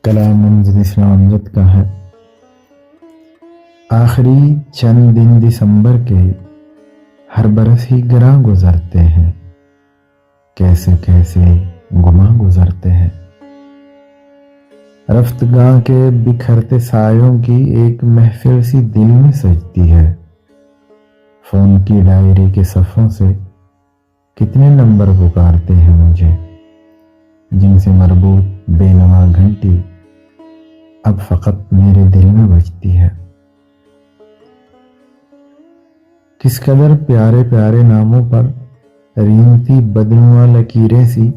کلام منزل اسلام امجد کا ہے۔ آخری چند دن دسمبر کے ہر برس ہی گراں گزرتے ہیں، کیسے کیسے گماں گزرتے ہیں۔ رفتگاں کے بکھرتے سایوں کی ایک محفل سی دل میں سجتی ہے۔ فون کی ڈائری کے صفحوں سے کتنے نمبر پکارتے ہیں مجھے، جن سے مربوط بے نوا گھنٹی اب فقط میرے دل میں بجتی ہے۔ کس قدر پیارے پیارے ناموں پر رینگتی بدنما لکیریں سی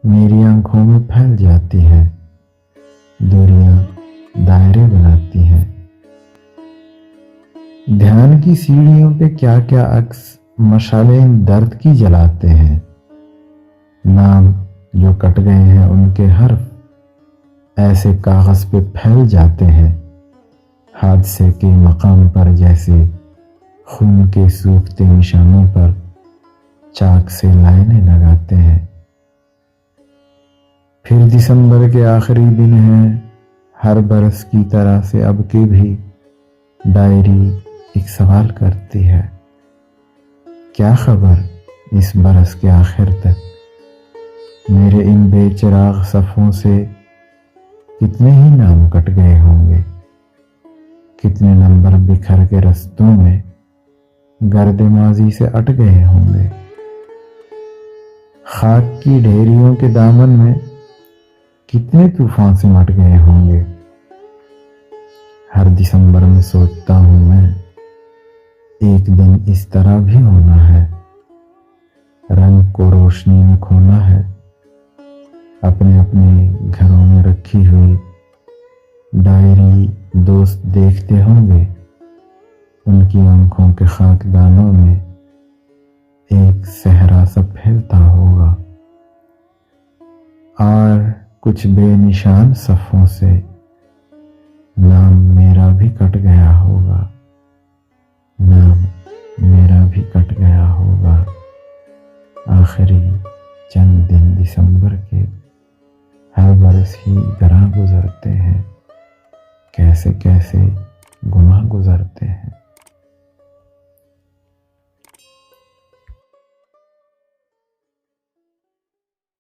میری آنکھوں میں پھیل جاتی ہیں، دوریاں دائرے بناتی ہیں۔ دھیان کی سیڑھیوں پہ کیا کیا عکس مشعلیں درد کی جلاتے ہیں۔ نام جو کٹ گئے ہیں ان کے حرف ایسے کاغذ پہ پھیل جاتے ہیں، حادثے کے مقام پر جیسے خون کے سوکھتے نشانوں پر چاک سے لائنیں لگاتے ہیں۔ پھر دسمبر کے آخری دن ہیں، ہر برس کی طرح سے اب کی بھی ڈائری ایک سوال کرتی ہے، کیا خبر اس برس کے آخر تک میرے ان بے چراغ صفوں سے کتنے ہی نام کٹ گئے ہوں گے، کتنے نمبر بکھر کے رستوں میں گرد ماضی سے اٹ گئے ہوں گے۔ خاک کی ڈھیریوں کے دامن میں کتنے طوفان سے مٹ گئے ہوں گے۔ ہر دسمبر میں سوچتا ہوں میں، ایک دن اس طرح بھی ہونا ہے، رنگ کو روشنی میں کھونا ہے، اپنے اپنے گھروں میں رکھی ہوئی ڈائری دوست دیکھتے ہوں گے، ان کی آنکھوں کے خاک دانوں میں ایک صحرا سا پھیلتا ہوگا، اور کچھ بے نشان صفوں سے نام میرا بھی کٹ گیا ہوگا، نام میرا بھی کٹ گیا ہوگا۔ آخری چند دن دسمبر کے ہر برس ہی گراں گزرتے ہیں، کیسے کیسے گماں گزرتے ہیں۔